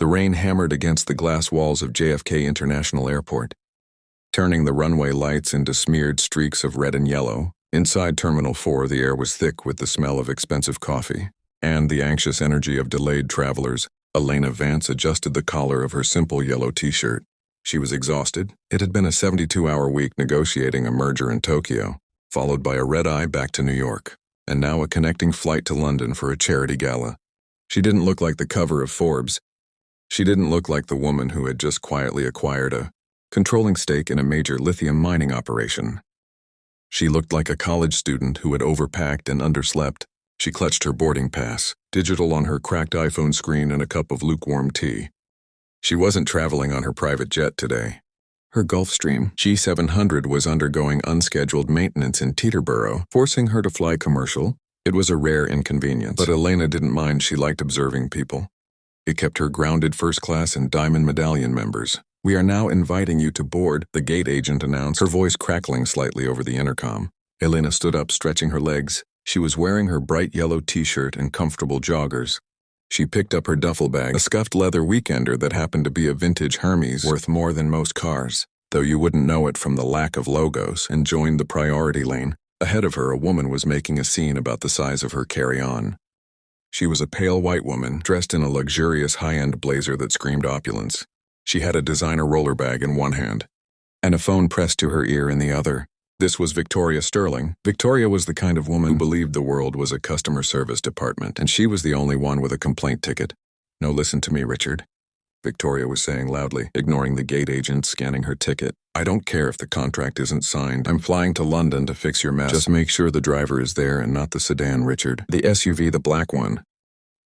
The rain hammered against the glass walls of JFK International Airport, turning the runway lights into smeared streaks of red and yellow. Inside Terminal 4, the air was thick with the smell of expensive coffee and the anxious energy of delayed travelers. Elena Vance adjusted the collar of her simple yellow t-shirt. She was exhausted. It had been a 72-hour week negotiating a merger in Tokyo, followed by a red-eye back to New York, and now a connecting flight to London for a charity gala. She didn't look like the cover of Forbes. She didn't look like the woman who had just quietly acquired a controlling stake in a major lithium mining operation. She looked like a college student who had overpacked and underslept. She clutched her boarding pass, digital on her cracked iPhone screen, and a cup of lukewarm tea. She wasn't traveling on her private jet today. Her Gulfstream G700 was undergoing unscheduled maintenance in Teterboro, forcing her to fly commercial. It was a rare inconvenience, but Elena didn't mind. She liked observing people. It kept her grounded first-class and Diamond Medallion members. "We are now inviting you to board," the gate agent announced, her voice crackling slightly over the intercom. Elena stood up, stretching her legs. She was wearing her bright yellow t-shirt and comfortable joggers. She picked up her duffel bag, a scuffed leather weekender that happened to be a vintage Hermes worth more than most cars, though you wouldn't know it from the lack of logos, and joined the priority lane. Ahead of her, a woman was making a scene about the size of her carry-on. She was a pale white woman, dressed in a luxurious high-end blazer that screamed opulence. She had a designer roller bag in one hand, and a phone pressed to her ear in the other. This was Victoria Sterling. Victoria was the kind of woman who believed the world was a customer service department, and she was the only one with a complaint ticket. "No, listen to me, Richard," Victoria was saying loudly, ignoring the gate agent scanning her ticket. "I don't care if the contract isn't signed. I'm flying to London to fix your mess. Just make sure the driver is there and not the sedan, Richard. The SUV, the black one."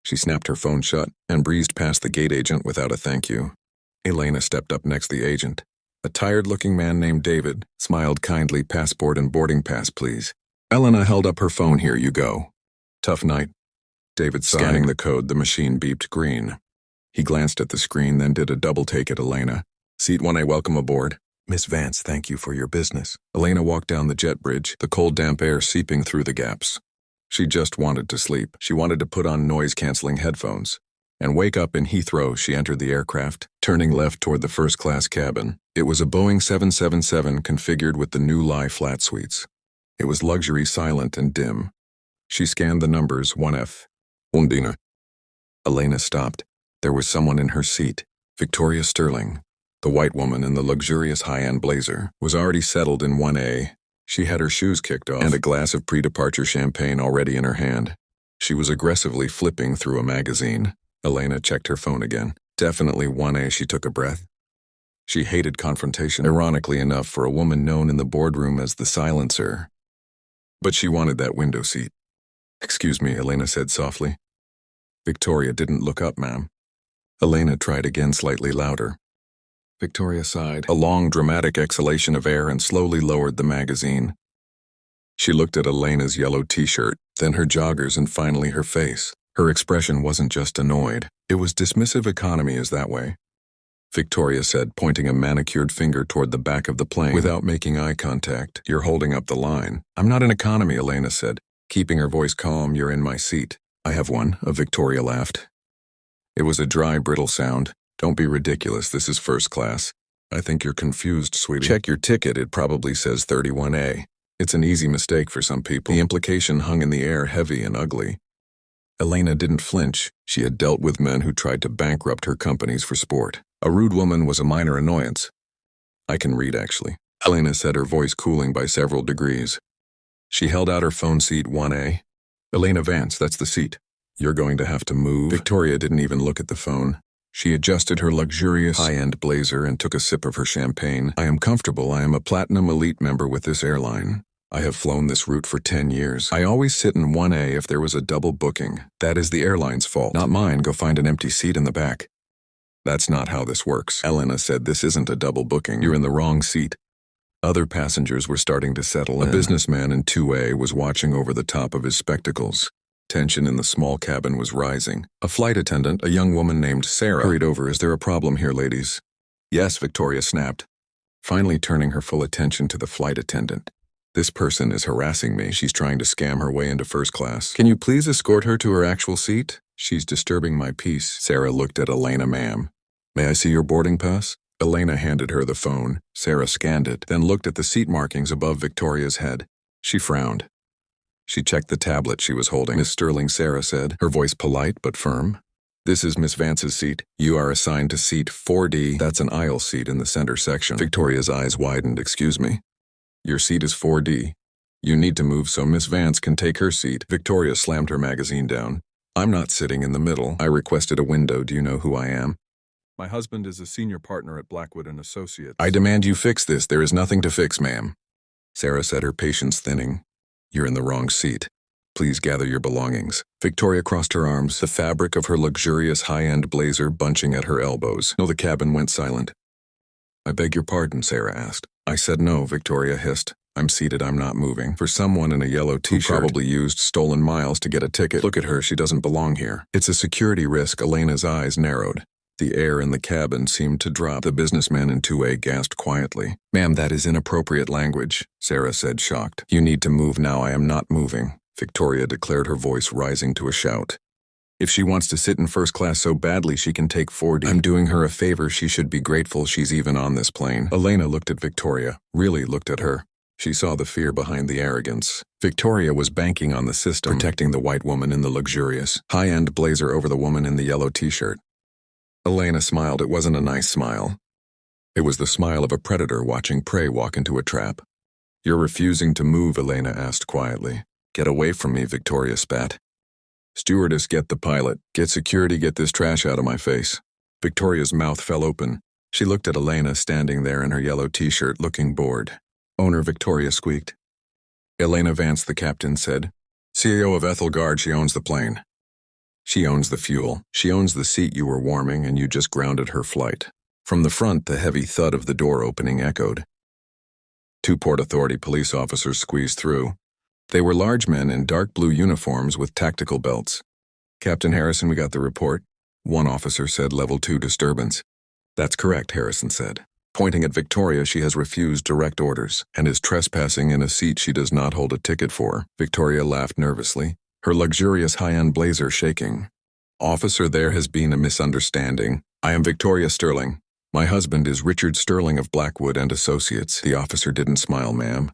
She snapped her phone shut and breezed past the gate agent without a thank you. Elena stepped up next to the agent. A tired-looking man named David smiled kindly. "Passport and boarding pass, please." Elena held up her phone. "Here you go." "Tough night." David sighed. Scanning the code, the machine beeped green. He glanced at the screen, then did a double take at Elena. "Seat 1A, welcome aboard." "Miss Vance, thank you for your business." Elena walked down the jet bridge, the cold damp air seeping through the gaps. She just wanted to sleep. She wanted to put on noise-canceling headphones and wake up in Heathrow. She entered the aircraft, turning left toward the first-class cabin. It was a Boeing 777 configured with the new lie-flat suites. It was luxury, silent, and dim. She scanned the numbers, 1F. Undina. Elena stopped. There was someone in her seat. Victoria Sterling, the white woman in the luxurious high-end blazer, was already settled in 1A. She had her shoes kicked off and a glass of pre-departure champagne already in her hand. She was aggressively flipping through a magazine. Elena checked her phone again. Definitely 1A. She took a breath. She hated confrontation, ironically enough, for a woman known in the boardroom as the silencer. But she wanted that window seat. "Excuse me," Elena said softly. Victoria didn't look up, ma'am. Elena tried again, slightly louder. Victoria sighed, a long, dramatic exhalation of air, and slowly lowered the magazine. She looked at Elena's yellow t-shirt, then her joggers, and finally her face. Her expression wasn't just annoyed. It was dismissive. "Economy is that way," Victoria said, pointing a manicured finger toward the back of the plane. Without making eye contact, "You're holding up the line." "I'm not in economy," Elena said, keeping her voice calm. "You're in my seat." "I have one," Victoria laughed. It was a dry, brittle sound. "Don't be ridiculous. This is first class." "I think you're confused, sweetie. Check your ticket. It probably says 31A. It's an easy mistake for some people." The implication hung in the air, heavy and ugly. Elena didn't flinch. She had dealt with men who tried to bankrupt her companies for sport. A rude woman was a minor annoyance. "I can read, actually," Elena said, her voice cooling by several degrees. She held out her phone. "Seat 1A. Elena Vance, that's the seat. You're going to have to move." Victoria didn't even look at the phone. She adjusted her luxurious high-end blazer and took a sip of her champagne. "I am comfortable. I am a Platinum Elite member with this airline. I have flown this route for 10 years. I always sit in 1A if there was a double booking. That is the airline's fault, not mine. Go find an empty seat in the back." "That's not how this works," Elena said. "This isn't a double booking. You're in the wrong seat." Other passengers were starting to settle in. A businessman in 2A was watching over the top of his spectacles. Tension in the small cabin was rising. A flight attendant, a young woman named Sarah, hurried over. "Is there a problem here, ladies?" "Yes," Victoria snapped, finally turning her full attention to the flight attendant. "This person is harassing me. She's trying to scam her way into first class. Can you please escort her to her actual seat?" She's disturbing my peace. Sarah looked at Elena. Ma'am, may I see your boarding pass? Elena handed her the phone. Sarah scanned it, then looked at the seat markings above Victoria's head. She frowned. She checked the tablet she was holding. Miss Sterling, Sarah said, her voice polite but firm. This is Miss Vance's seat. You are assigned to seat 4D. That's an aisle seat in the center section. Victoria's eyes widened. Excuse me? Your seat is 4D. You need to move so Miss Vance can take her seat. Victoria slammed her magazine down. I'm not sitting in the middle. I requested a window. Do you know who I am? My husband is a senior partner at Blackwood & Associates. I demand you fix this. There is nothing to fix, ma'am. Sarah said, her patience thinning. You're in the wrong seat. Please gather your belongings. Victoria crossed her arms, the fabric of her luxurious high-end blazer bunching at her elbows. No, the cabin went silent. I beg your pardon, Sarah asked. I said no, Victoria hissed. I'm seated, I'm not moving. For someone in a yellow t-shirt who probably used stolen miles to get a ticket. Look at her, she doesn't belong here. It's a security risk. Elena's eyes narrowed. The air in the cabin seemed to drop. The businessman in 2A gasped quietly. Ma'am, that is inappropriate language, Sarah said, shocked. You need to move now. I am not moving, Victoria declared, her voice rising to a shout. If she wants to sit in first class so badly she can take 4D. I'm doing her a favor. She should be grateful she's even on this plane. Elena looked at Victoria, really looked at her. She saw the fear behind the arrogance. Victoria was banking on the system, protecting the white woman in the luxurious, high-end blazer over the woman in the yellow t-shirt. Elena smiled. It wasn't a nice smile. It was the smile of a predator watching prey walk into a trap. You're refusing to move, Elena asked quietly. Get away from me, Victoria spat. Stewardess, get the pilot. Get security, get this trash out of my face. Victoria's mouth fell open. She looked at Elena standing there in her yellow t-shirt, looking bored. Owner, Victoria squeaked. Elena Vance, the captain said. CEO of Ethelgard, she owns the plane. She owns the fuel. She owns the seat you were warming, and you just grounded her flight. From the front, the heavy thud of the door opening echoed. 2 Port Authority police officers squeezed through. They were large men in dark blue uniforms with tactical belts. Captain Harrison, we got the report. One officer said level 2 disturbance. That's correct, Harrison said. Pointing at Victoria, she has refused direct orders and is trespassing in a seat she does not hold a ticket for. Victoria laughed nervously, her luxurious high-end blazer shaking. Officer, there has been a misunderstanding. I am Victoria Sterling. My husband is Richard Sterling of Blackwood & Associates. The officer didn't smile, ma'am.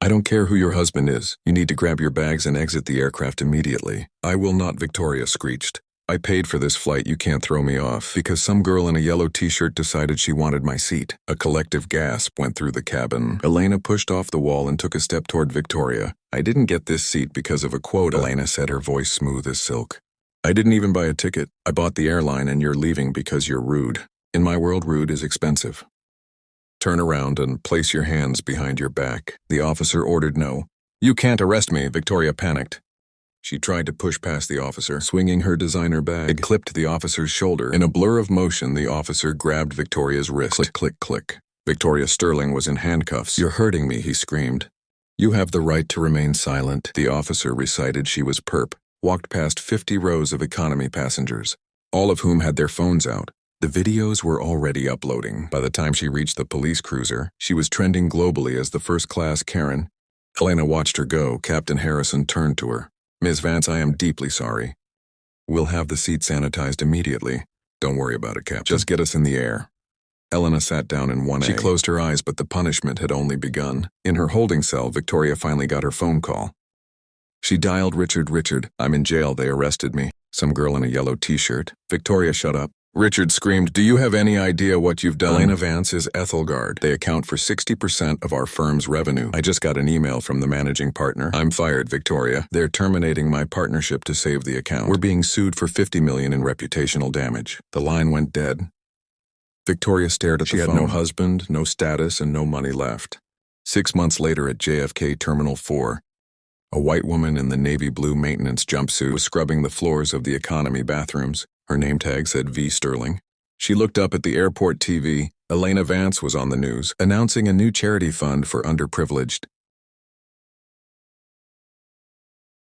I don't care who your husband is. You need to grab your bags and exit the aircraft immediately. I will not, Victoria screeched. I paid for this flight. You can't throw me off because some girl in a yellow t-shirt decided she wanted my seat. A collective gasp went through the cabin. Elena pushed off the wall and took a step toward Victoria. I didn't get this seat because of a quota, Elena said, her voice smooth as silk. I didn't even buy a ticket. I bought the airline and you're leaving because you're rude. In my world, rude is expensive. Turn around and place your hands behind your back. The officer ordered. No. You can't arrest me, Victoria panicked. She tried to push past the officer, swinging her designer bag. It clipped the officer's shoulder. In a blur of motion, the officer grabbed Victoria's wrist. Click, click, click. Victoria Sterling was in handcuffs. You're hurting me, he screamed. You have the right to remain silent, the officer recited. She was perp, walked past 50 rows of economy passengers, all of whom had their phones out. The videos were already uploading. By the time she reached the police cruiser, she was trending globally as the first-class Karen. Elena watched her go. Captain Harrison turned to her. Ms. Vance, I am deeply sorry. We'll have the seat sanitized immediately. Don't worry about it, Captain. Just get us in the air. Elena sat down in 1A. She closed her eyes, but the punishment had only begun. In her holding cell, Victoria finally got her phone call. She dialed Richard. Richard, I'm in jail. They arrested me. Some girl in a yellow t-shirt. Victoria, shut up. Richard screamed, do you have any idea what you've done? Elena Vance is Ethelgard. They account for 60% of our firm's revenue. I just got an email from the managing partner. I'm fired, Victoria. They're terminating my partnership to save the account. We're being sued for $50 million in reputational damage. The line went dead. Victoria stared at the phone. She had no husband, no status, and no money left. 6 months later at JFK Terminal 4, a white woman in the navy blue maintenance jumpsuit was scrubbing the floors of the economy bathrooms. Her name tag said V. Sterling. She looked up at the airport TV. Elena Vance was on the news, announcing a new charity fund for underprivileged.